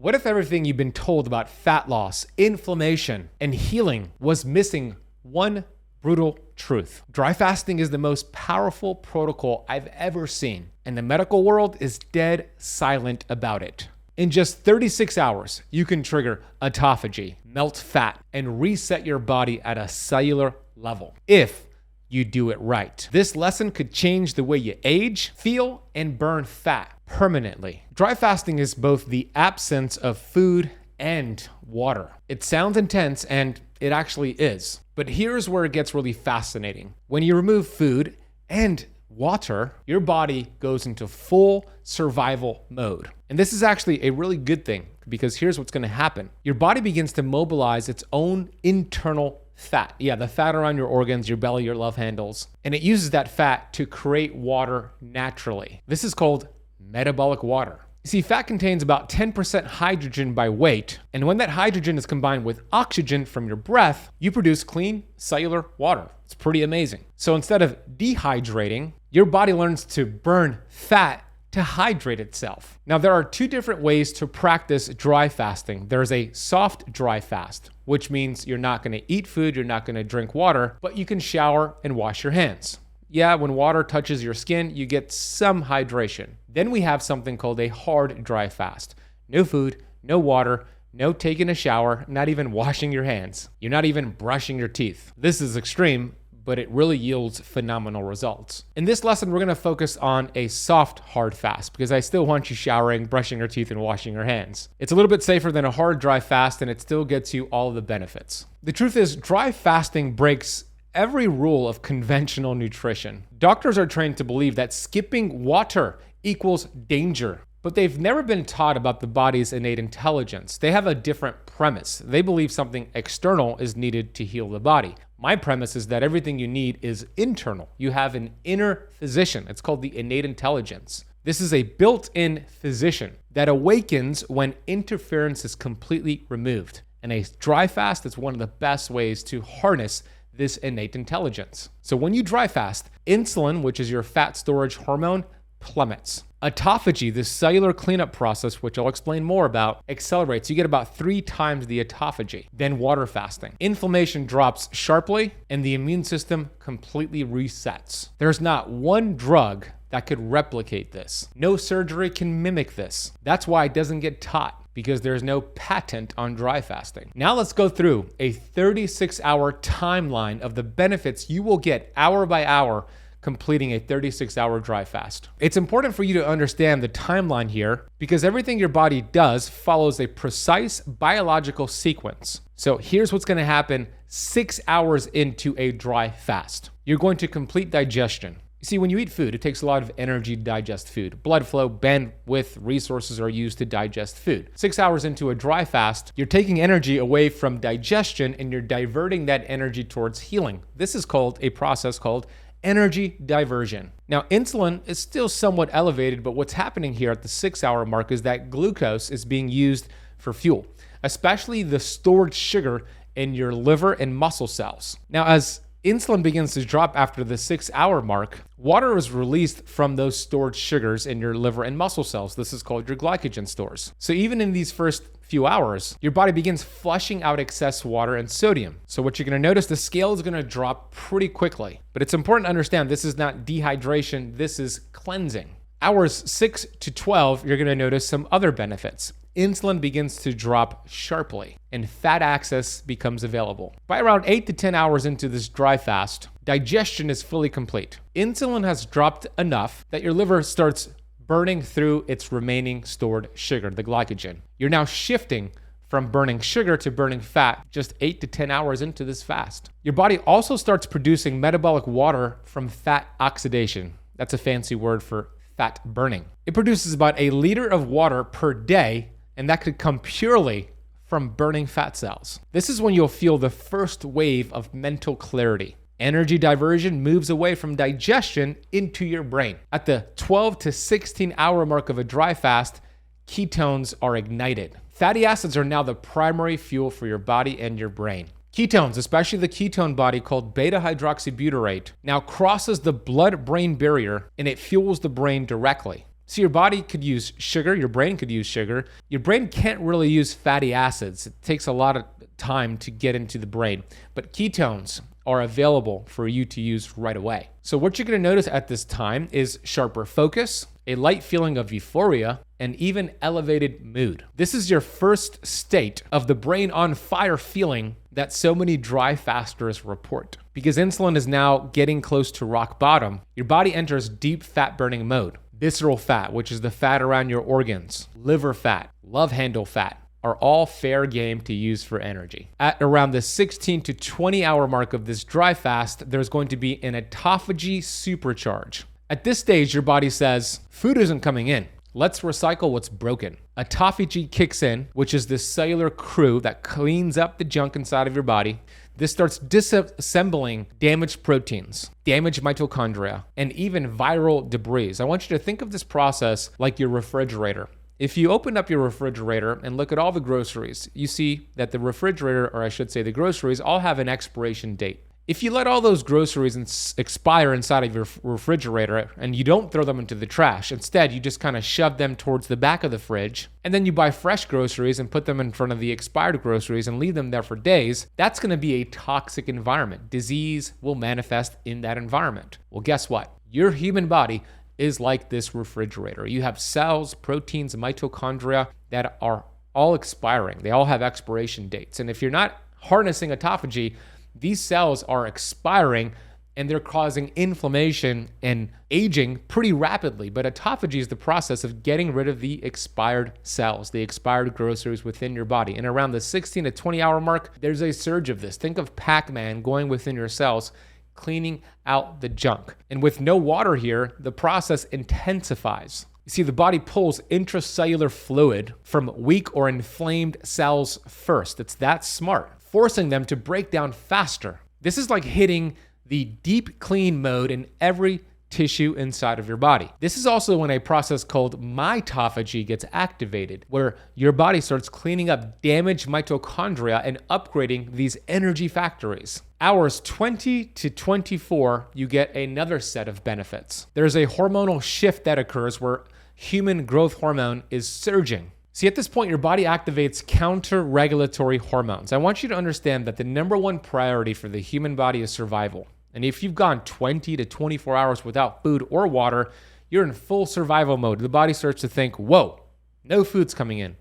What if everything you've been told about fat loss, inflammation, and healing was missing one brutal truth? Dry fasting is the most powerful protocol I've ever seen, and the medical world is dead silent about it. In just 36 hours, you can trigger autophagy, melt fat, and reset your body at a cellular level if you do it right. This lesson could change the way you age, feel, and burn fat permanently. Dry fasting is both the absence of food and water. It sounds intense, and it actually is. But here's where it gets really fascinating. When you remove food and water, your body goes into full survival mode. And this is actually a really good thing, because here's what's going to happen. Your body begins to mobilize its own internal fat. Yeah, the fat around your organs, your belly, your love handles. And it uses that fat to create water naturally. This is called metabolic water. You see, fat contains about 10% hydrogen by weight, and when that hydrogen is combined with oxygen from your breath, you produce clean cellular water. It's pretty amazing. So instead of dehydrating, your body learns to burn fat to hydrate itself. Now, there are two different ways to practice dry fasting. There's a soft dry fast, which means you're not going to eat food, you're not going to drink water, but you can shower and wash your hands. Yeah, when water touches your skin, you get some hydration. Then we have something called a hard dry fast. No food, no water, no taking a shower, not even washing your hands. You're not even brushing your teeth. This is extreme, but it really yields phenomenal results. In this lesson, we're gonna focus on a soft hard fast, because I still want you showering, brushing your teeth, and washing your hands. It's a little bit safer than a hard dry fast, and it still gets you all of the benefits. The truth is, dry fasting breaks every rule of conventional nutrition. Doctors are trained to believe that skipping water equals danger, but they've never been taught about the body's innate intelligence. They have a different premise. They believe something external is needed to heal the body. My premise is that everything you need is internal. You have an inner physician. It's called the innate intelligence. This is a built-in physician that awakens when interference is completely removed. And a dry fast is one of the best ways to harness this innate intelligence. So when you dry fast, insulin, which is your fat storage hormone, plummets. Autophagy, this cellular cleanup process, which I'll explain more about, accelerates. You get about 3 times the autophagy. Then water fasting. Inflammation drops sharply, and the immune system completely resets. There's not one drug that could replicate this. No surgery can mimic this. That's why it doesn't get taught, because there's no patent on dry fasting. Now let's go through a 36-hour timeline of the benefits you will get hour by hour completing a 36-hour dry fast. It's important for you to understand the timeline here, because everything your body does follows a precise biological sequence. So here's what's going to happen 6 hours into a dry fast. You're going to complete digestion. You see, when you eat food, it takes a lot of energy to digest food. Blood flow, bandwidth, resources are used to digest food. 6 hours into a dry fast, you're taking energy away from digestion and you're diverting that energy towards healing. This is called a process called energy diversion. Now, insulin is still somewhat elevated, but what's happening here at the 6-hour mark is that glucose is being used for fuel, especially the stored sugar in your liver and muscle cells. Now, as insulin begins to drop after the 6-hour mark, water is released from those stored sugars in your liver and muscle cells. This is called your glycogen stores. So even in these first few hours, your body begins flushing out excess water and sodium. So what you're going to notice, the scale is going to drop pretty quickly. But it's important to understand this is not dehydration, this is cleansing. Hours 6 to 12, you're going to notice some other benefits. Insulin begins to drop sharply and fat access becomes available. By around 8 to 10 hours into this dry fast, digestion is fully complete. Insulin has dropped enough that your liver starts burning through its remaining stored sugar, the glycogen. You're now shifting from burning sugar to burning fat just 8 to 10 hours into this fast. Your body also starts producing metabolic water from fat oxidation. That's a fancy word for fat burning. It produces about 1 liter of water per day, and that could come purely from burning fat cells. This is when you'll feel the first wave of mental clarity. Energy diversion moves away from digestion into your brain. At the 12 to 16 hour mark of a dry fast, ketones are ignited. Fatty acids are now the primary fuel for your body and your brain. Ketones, especially the ketone body called beta-hydroxybutyrate, now crosses the blood-brain barrier and it fuels the brain directly. So your body could use sugar, your brain could use sugar. Your brain can't really use fatty acids. It takes a lot of time to get into the brain, but ketones are available for you to use right away. So what you're gonna notice at this time is sharper focus, a light feeling of euphoria, and even elevated mood. This is your first state of the brain on fire feeling that so many dry fasters report. Because insulin is now getting close to rock bottom, your body enters deep fat burning mode. Visceral fat, which is the fat around your organs, liver fat, love handle fat, are all fair game to use for energy. At around the 16 to 20 hour mark of this dry fast, there's going to be an autophagy supercharge. At this stage, your body says, food isn't coming in. Let's recycle what's broken. Autophagy kicks in, which is this cellular crew that cleans up the junk inside of your body. This starts disassembling damaged proteins, damaged mitochondria, and even viral debris. I want you to think of this process like your refrigerator. If you open up your refrigerator and look at all the groceries, you see that the refrigerator, or I should say the groceries, all have an expiration date. If you let all those groceries expire inside of your refrigerator and you don't throw them into the trash, instead you just kind of shove them towards the back of the fridge, and then you buy fresh groceries and put them in front of the expired groceries and leave them there for days, that's going to be a toxic environment. Disease will manifest in that environment. Well, guess what? Your human body is like this refrigerator. You have cells, proteins, mitochondria that are all expiring. They all have expiration dates. And if you're not harnessing autophagy, these cells are expiring and they're causing inflammation and aging pretty rapidly. But autophagy is the process of getting rid of the expired cells, the expired groceries within your body. And around the 16 to 20 hour mark, there's a surge of this. Think of Pac-Man going within your cells, cleaning out the junk. And with no water here, the process intensifies. You see, the body pulls intracellular fluid from weak or inflamed cells first. It's that smart, forcing them to break down faster. This is like hitting the deep clean mode in every tissue inside of your body. This is also when a process called mitophagy gets activated, where your body starts cleaning up damaged mitochondria and upgrading these energy factories. Hours 20 to 24, you get another set of benefits. There's a hormonal shift that occurs where human growth hormone is surging. See, at this point, your body activates counter-regulatory hormones. I want you to understand that the number one priority for the human body is survival. And if you've gone 20 to 24 hours without food or water, you're in full survival mode. The body starts to think, whoa, no food's coming in.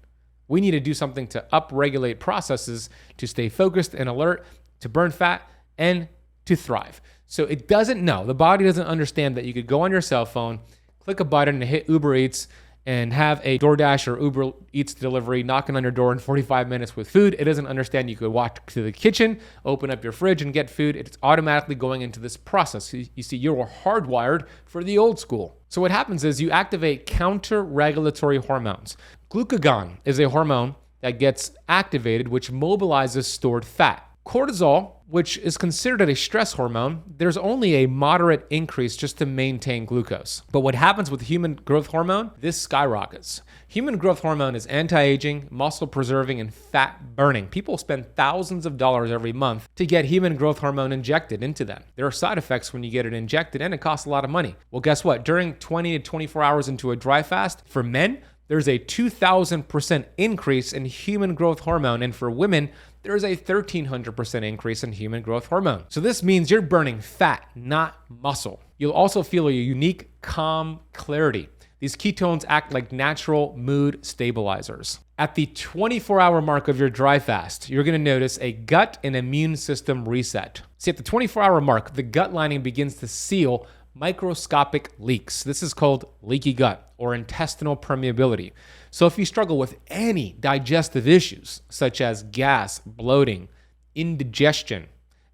We need to do something to upregulate processes to stay focused and alert, to burn fat, and to thrive. So it doesn't know, the body doesn't understand that you could go on your cell phone, click a button and hit Uber Eats and have a DoorDash or Uber Eats delivery knocking on your door in 45 minutes with food. It doesn't understand you could walk to the kitchen, open up your fridge and get food. It's automatically going into this process. You see, you're hardwired for the old school. So what happens is you activate counter-regulatory hormones. Glucagon is a hormone that gets activated, which mobilizes stored fat. Cortisol, which is considered a stress hormone, there's only a moderate increase just to maintain glucose. But what happens with human growth hormone? This skyrockets. Human growth hormone is anti-aging, muscle preserving, and fat burning. People spend thousands of dollars every month to get human growth hormone injected into them. There are side effects when you get it injected, and it costs a lot of money. Well, guess what? During 20 to 24 hours into a dry fast, for men, there's a 2,000% increase in human growth hormone, and for women, there's a 1,300% increase in human growth hormone. So this means you're burning fat, not muscle. You'll also feel a unique, calm clarity. These ketones act like natural mood stabilizers. At the 24-hour mark of your dry fast, you're gonna notice a gut and immune system reset. See, at the 24-hour mark, the gut lining begins to seal microscopic leaks. This is called leaky gut or intestinal permeability. So if you struggle with any digestive issues, such as gas, bloating, indigestion,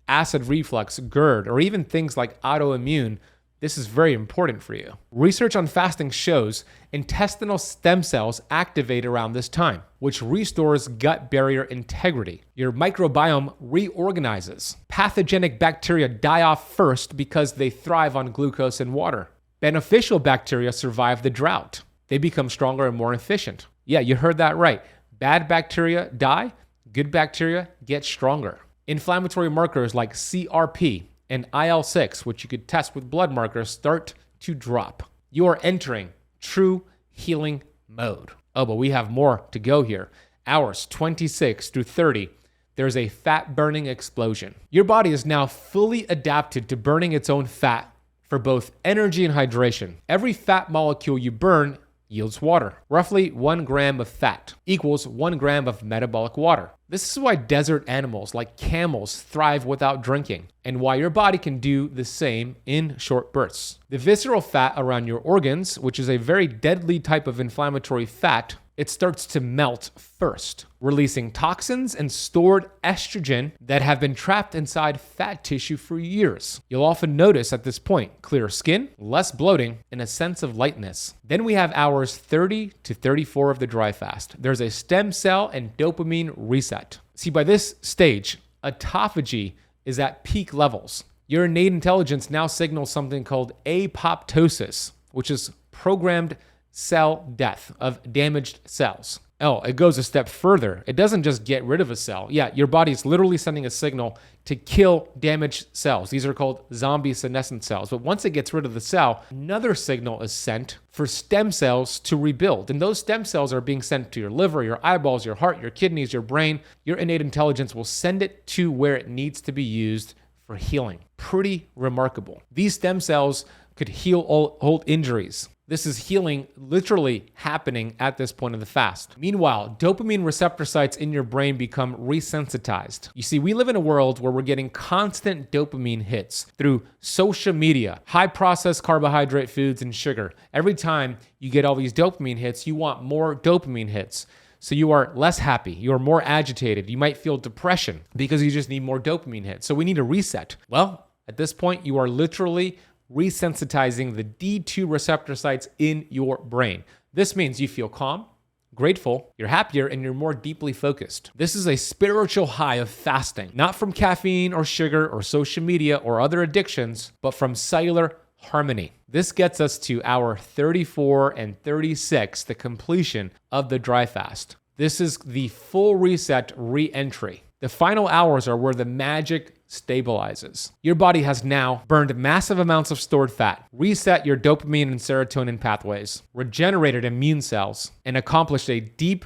acid reflux, GERD, or even things like autoimmune, this is very important for you. Research on fasting shows intestinal stem cells activate around this time, which restores gut barrier integrity. Your microbiome reorganizes. Pathogenic bacteria die off first because they thrive on glucose and water. Beneficial bacteria survive the drought. They become stronger and more efficient. Yeah, you heard that right. Bad bacteria die, good bacteria get stronger. Inflammatory markers like CRP and IL-6, which you could test with blood markers, start to drop. You are entering true healing mode. Oh, but we have more to go here. Hours 26 through 30, there's a fat burning explosion. Your body is now fully adapted to burning its own fat for both energy and hydration. Every fat molecule you burn yields water. Roughly 1 gram of fat equals 1 gram of metabolic water. This is why desert animals like camels thrive without drinking, and why your body can do the same in short bursts. The visceral fat around your organs, which is a very deadly type of inflammatory fat, it starts to melt first, releasing toxins and stored estrogen that have been trapped inside fat tissue for years. You'll often notice at this point clearer skin, less bloating, and a sense of lightness. Then we have hours 30 to 34 of the dry fast. There's a stem cell and dopamine reset. See, by this stage, autophagy is at peak levels. Your innate intelligence now signals something called apoptosis, which is programmed cell death of damaged cells. Oh, it goes a step further. It doesn't just get rid of a cell. Yeah, your body's literally sending a signal to kill damaged cells. These are called zombie senescent cells. But once it gets rid of the cell, another signal is sent for stem cells to rebuild. And those stem cells are being sent to your liver, your eyeballs, your heart, your kidneys, your brain. Your innate intelligence will send it to where it needs to be used for healing. Pretty remarkable. These stem cells could heal old injuries. This is healing literally happening at this point of the fast. Meanwhile, dopamine receptor sites in your brain become resensitized. You see, we live in a world where we're getting constant dopamine hits through social media, high processed carbohydrate foods, and sugar. Every time you get all these dopamine hits, you want more dopamine hits. So you are less happy, you're more agitated, you might feel depression because you just need more dopamine hits. So we need a reset. Well, at this point, you are literally resensitizing the D2 receptor sites in your brain. This means you feel calm, grateful, you're happier, and you're more deeply focused. This is a spiritual high of fasting, not from caffeine or sugar or social media or other addictions, but from cellular harmony. This gets us to hour 34 and 36, the completion of the dry fast. This is the full reset re-entry. The final hours are where the magic stabilizes. Your body has now burned massive amounts of stored fat, reset your dopamine and serotonin pathways, regenerated immune cells, and accomplished a deep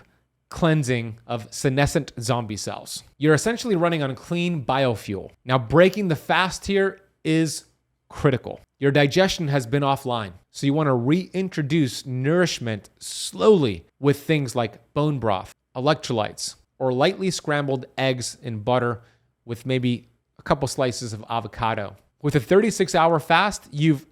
cleansing of senescent zombie cells. You're essentially running on clean biofuel. Now, breaking the fast here is critical. Your digestion has been offline, so you want to reintroduce nourishment slowly with things like bone broth, electrolytes, or lightly scrambled eggs in butter with maybe a couple slices of avocado. With a 36-hour fast, you've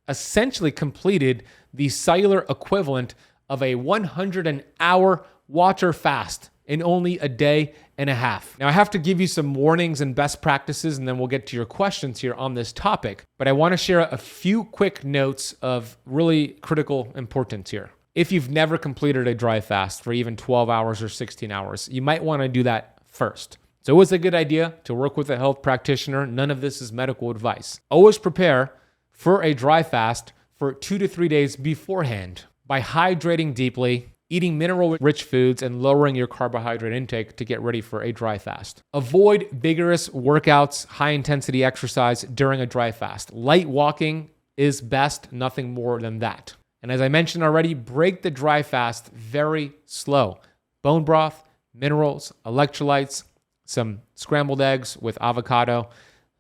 essentially completed the cellular equivalent of a 100-hour water fast in only a day and a half. Now, I have to give you some warnings and best practices, and then we'll get to your questions here on this topic. But I want to share a few quick notes of really critical importance here. If you've never completed a dry fast for even 12 hours or 16 hours, you might want to do that first. It's always a good idea to work with a health practitioner. None of this is medical advice. Always prepare for a dry fast for 2 to 3 days beforehand by hydrating deeply, eating mineral-rich foods, and lowering your carbohydrate intake to get ready for a dry fast. Avoid vigorous workouts, high-intensity exercise during a dry fast. Light walking is best, nothing more than that. And as I mentioned already, break the dry fast very slow. Bone broth, minerals, electrolytes, some scrambled eggs with avocado.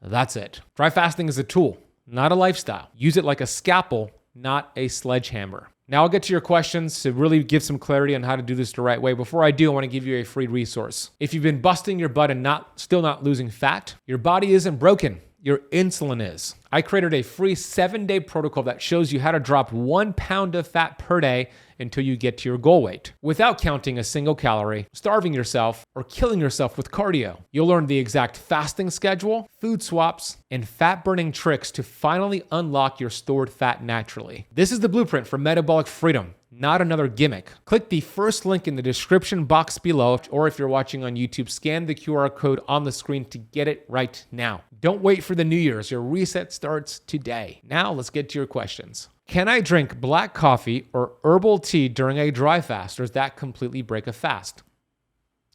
That's it. Dry fasting is a tool, not a lifestyle. Use it like a scalpel, not a sledgehammer. Now I'll get to your questions to really give some clarity on how to do this the right way. Before I do, I want to give you a free resource. If you've been busting your butt and still not losing fat, your body isn't broken. Your insulin is. I created a free 7-day protocol that shows you how to drop 1 pound of fat per day until you get to your goal weight without counting a single calorie, starving yourself, or killing yourself with cardio. You'll learn the exact fasting schedule, food swaps, and fat burning tricks to finally unlock your stored fat naturally. This is the blueprint for metabolic freedom, not another gimmick. Click the first link in the description box below, or if you're watching on YouTube, scan the QR code on the screen to get it right now. Don't wait for the New Year's. Your reset starts today. Now let's get to your questions. Can I drink black coffee or herbal tea during a dry fast, or does that completely break a fast?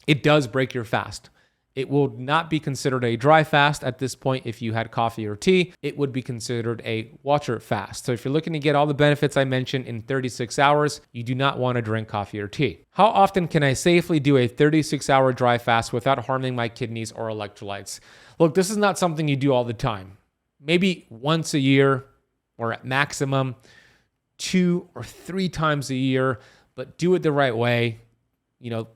It does break your fast. It will not be considered a dry fast at this point if you had coffee or tea. It would be considered a water fast. So if you're looking to get all the benefits I mentioned in 36 hours, you do not want to drink coffee or tea. How often can I safely do a 36-hour dry fast without harming my kidneys or electrolytes? Look, this is not something you do all the time. Maybe once a year, or at maximum 2 or 3 times a year, but do it the right way.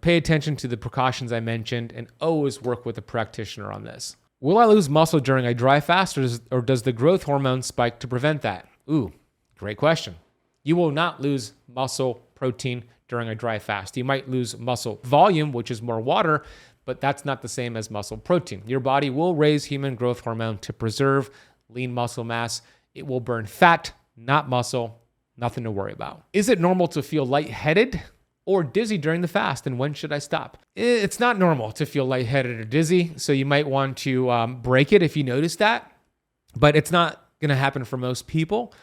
Pay attention to the precautions I mentioned and always work with a practitioner on this. Will I lose muscle during a dry fast or does the growth hormone spike to prevent that? Ooh, great question. You will not lose muscle protein during a dry fast. You might lose muscle volume, which is more water, but that's not the same as muscle protein. Your body will raise human growth hormone to preserve lean muscle mass. It will burn fat, not muscle. Nothing to worry about. Is it normal to feel lightheaded or dizzy during the fast, and when should I stop? It's not normal to feel lightheaded or dizzy, so you might want to break it if you notice that, but it's not gonna happen for most people.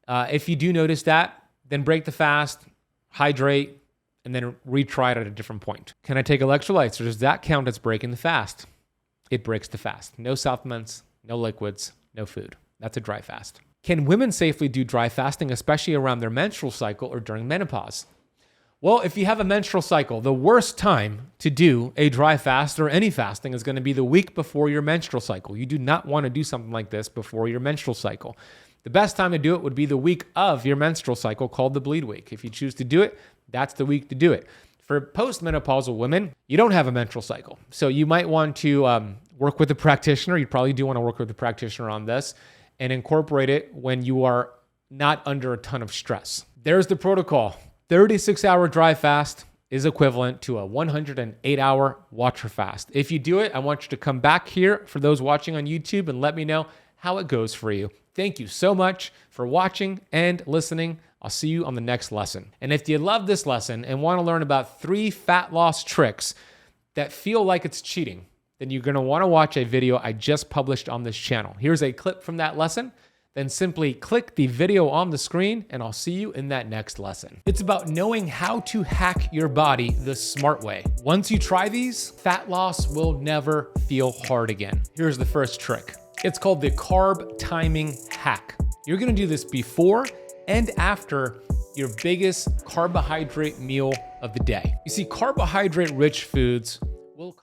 If you do notice that, then break the fast, hydrate, and then retry it at a different point. Can I take electrolytes, or does that count as breaking the fast? It breaks the fast. No supplements, no liquids, no food. That's a dry fast. Can women safely do dry fasting, especially around their menstrual cycle or during menopause? Well, if you have a menstrual cycle, the worst time to do a dry fast or any fasting is going to be the week before your menstrual cycle. You do not want to do something like this before your menstrual cycle. The best time to do it would be the week of your menstrual cycle, called the bleed week. If you choose to do it, that's the week to do it. For postmenopausal women, you don't have a menstrual cycle. So you might want to work with a practitioner. You probably do want to work with a practitioner on this and incorporate it when you are not under a ton of stress. There's the protocol. 36-hour dry fast is equivalent to a 108-hour water fast. If you do it, I want you to come back here for those watching on YouTube and let me know how it goes for you. Thank you so much for watching and listening. I'll see you on the next lesson. And if you love this lesson and want to learn about 3 fat loss tricks that feel like it's cheating, then you're going to want to watch a video I just published on this channel. Here's a clip from that lesson. Then simply click the video on the screen and I'll see you in that next lesson. It's about knowing how to hack your body the smart way. Once you try these, fat loss will never feel hard again. Here's the first trick. It's called the carb timing hack. You're gonna do this before and after your biggest carbohydrate meal of the day. You see, carbohydrate-rich foods